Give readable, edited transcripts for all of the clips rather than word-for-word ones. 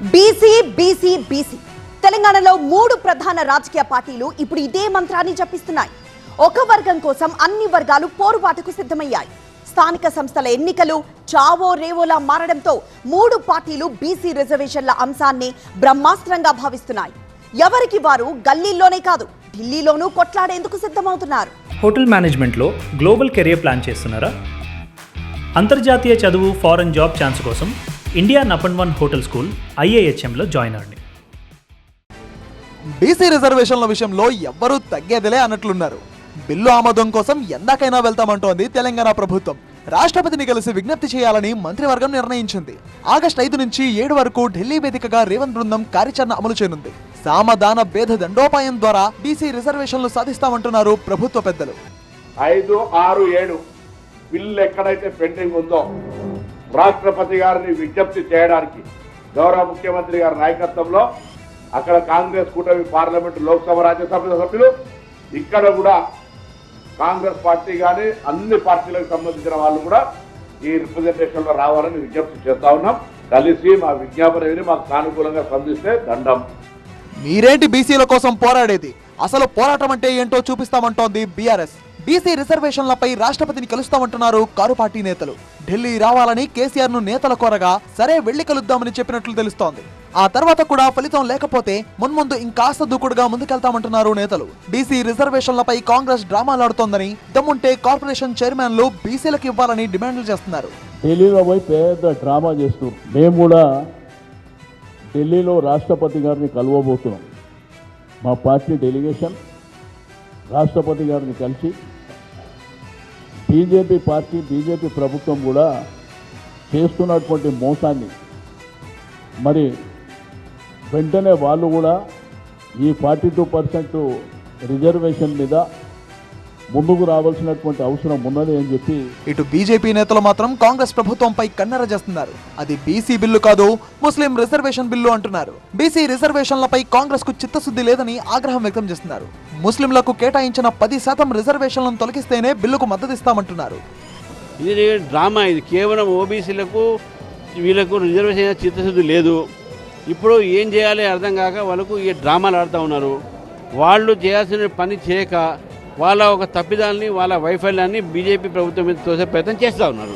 BC BC BC తెలంగాణలో 3 ప్రధాన రాజకీయ పార్టీలు ఇప్పుడు ఇదే మంత్రాన్ని జపిస్తున్నాయి. ఒక వర్గం కోసం అన్ని వర్గాలు పోరుబాటుకు సిద్ధమయ్యాయి. స్థానిక సంస్థల ఎన్నికలు చావో రేవోలా మారడంతో 3 పార్టీలు బీసీ రిజర్వేషన్ల అంశాన్ని బ్రహ్మాస్త్రంగా భావిస్తున్నాయి. ఎవరికి వారు గల్లీల్లోనే కాదు ఢిల్లీలోనూ కొట్లాడేందుకు సిద్ధమవుతున్నారు. హోటల్ మేనేజ్మెంట్లో గ్లోబల్ కెరియర్ ప్లాన్ చేస్తున్నారా? అంతర్జాతీయ చదువు ఫారెన్ జాబ్ ఛాన్స్ కోసం ఇండియా నంబర్ 1 హోటల్ స్కూల్ IIHMలో జాయిన్ అవ్వండి. బీసీ రిజర్వేషన్ల విషయంలో ఎవ్వరూ తగ్గేదిలే అన్నట్లున్నారు. బిల్లు ఆమోదం కోసం ఎందాకైనా వెళ్తామంటోంది తెలంగాణ ప్రభుత్వం. రాష్ట్రపతిని కలిసి విజ్ఞప్తి చేయాలని మంత్రివర్గం నిర్ణయించింది. ఆగస్టు 5 నుంచి 7 వరకు ఢిల్లీ వేదికగా రేవంత్ బృందం కార్యాచరణ అమలు చేయనుంది. సామదాన భేద దండోపాయం ద్వారా బీసీ రిజర్వేషన్లు సాధిస్తామంటున్నారు ప్రభుత్వ పెద్దలు. 5, 6, 7 బిల్లు ఎక్కడైతే పెండింగ్ ఉందో రాష్ట్రపతి గారిని విజ్ఞప్తి చేయడానికి గౌరవ ముఖ్యమంత్రి గారి నాయకత్వంలో అక్కడ కాంగ్రెస్ కూటమి పార్లమెంటు లోక్సభ రాజ్యసభ సభ్యులు ఇక్కడ కూడా కాంగ్రెస్ పార్టీ కానీ అన్ని పార్టీలకు సంబంధించిన వాళ్ళు కూడా ఈ రిప్రజెంటేషన్ లో రావాలని విజ్ఞప్తి చేస్తా ఉన్నాం. కలిసి మా విజ్ఞాపన విని మాకు సానుకూలంగా స్పందిస్తే దండం. మీరేంటి బీసీల కోసం పోరాడేది? అసలు పోరాటం అంటే ఏంటో చూపిస్తామంటోంది బీఆర్ఎస్. బీసీ రిజర్వేషన్లపై రాష్ట్రపతిని కలుస్తామంటున్నారు కారు పార్టీ నేతలు. ఢిల్లీ రావాలని కేసీఆర్ ను నేతల కోరగా సరే వెళ్లి కలుద్దామని చెప్పినట్లు తెలుస్తోంది. ఆ తర్వాత కూడా ఫలితం లేకపోతే మున్ముందు ఇంకాస్త దూకుడుగా ముందుకెళ్తామంటున్నారు నేతలు. బీసీ రిజర్వేషన్లపై కాంగ్రెస్ డ్రామాలాడుతోందని, దమ్ముంటే కార్పొరేషన్ చైర్మన్లు బీసీలకు ఇవ్వాలని డిమాండ్లు చేస్తున్నారు. ఢిల్లీలో పోయి పెద్ద డ్రామా చేస్తూ మేము కూడా ఢిల్లీలో రాష్ట్రపతి గారిని కలవబోతున్నాం. మా పార్టీ డెలిగేషన్ రాష్ట్రపతి గారిని కలిసి బీజేపీ ప్రభుత్వం కూడా చేస్తున్నటువంటి మోసాన్ని మరి వెంటనే వాళ్ళు కూడా ఈ 42% రిజర్వేషన్ మీద ముందుకు రావాల్సినటువంటి అవసరం ఉన్నది అని చెప్పి ఇటు బీజేపీ నేతలు మాత్రం కాంగ్రెస్ ప్రభుత్వంపై కన్నెర చేస్తున్నారు. అది బీసీ బిల్లు కాదు, ముస్లిం రిజర్వేషన్ బిల్లు అంటున్నారు. బీసీ రిజర్వేషన్లపై కాంగ్రెస్ కు చిత్తశుద్ధి లేదని ఆగ్రహం వ్యక్తం చేస్తున్నారు. ముస్లింలకు కేటాయించిన 10% రిజర్వేషన్లను తొలగిస్తేనే బిల్లుకు మద్దతిస్తామంటున్నారు. ఇది డ్రామా. ఇది కేవలం ఓబీసీలకు వీళ్ళకు రిజర్వేషన్ చిత్తశుద్ధి లేదు. ఇప్పుడు ఏం చేయాలి అర్థం కాక వాళ్ళకు ఈ డ్రామాలు ఆడుతూ ఉన్నారు. వాళ్ళు చేయాల్సిన పని చేయక వాళ్ళ ఒక తప్పిదాలని వాళ్ళ వైఫల్యాన్ని బీజేపీ ప్రభుత్వం మీద తోసే ప్రయత్నం చేస్తూ ఉన్నారు.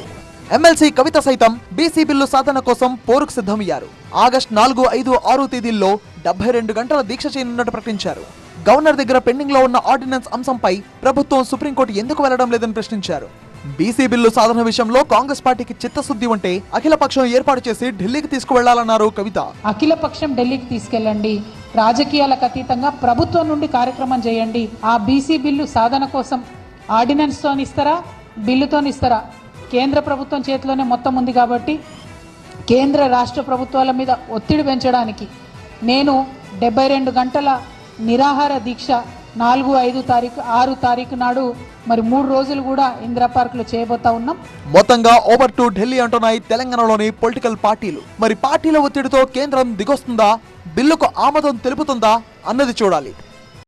ఎమ్మెల్సీ కవిత సైతం బీసీ బిల్లు సాధన కోసం పోరుకు సిద్ధమయ్యారు. ఆగస్టు 4, 5, 6 తేదీల్లో 72 గంటల దీక్ష చేయనున్నట్టు ప్రకటించారు. గవర్నర్ దగ్గర పెండింగ్ లో ఉన్న ఆర్డినెన్స్ అంశంపై ప్రభుత్వం సుప్రీంకోర్టు ఎందుకు వెళ్లడం లేదని ప్రశ్నించారు. బీసీ బిల్లు సాధన విషయంలో కాంగ్రెస్ పార్టీకి చిత్తశుద్ధి ఉంటే అఖిలపక్షం ఏర్పాటు చేసి ఢిల్లీకి తీసుకువెళ్లాలన్నారు కవిత. అఖిలపక్షం ఢిల్లీకి తీసుకెళ్ళండి, రాజకీయాలకు అతీతంగా ప్రభుత్వం నుండి కార్యక్రమం చేయండి. ఆ బీసీ బిల్లు సాధన కోసం ఆర్డినెన్స్తో ఇస్తారా, బిల్లుతో ఇస్తారా? కేంద్ర ప్రభుత్వం చేతిలోనే మొత్తం ఉంది కాబట్టి కేంద్ర రాష్ట్ర ప్రభుత్వాల మీద ఒత్తిడి పెంచడానికి నేను 72 గంటల నిరాహార దీక్ష 4, 5, 6 తారీఖు నాడు మరి 3 రోజులు కూడా ఇందిరా పార్క్ లో చేయబోతా ఉన్నాం. మొత్తంగా ఓవర్ టు ఢిల్లీ అంటున్నాయి తెలంగాణలోని పొలిటికల్ పార్టీలు. మరి పార్టీల ఒత్తిడితో కేంద్రం దిగొస్తుందా, బిల్లుకు ఆమోదం తెలుపుతుందా అన్నది చూడాలి.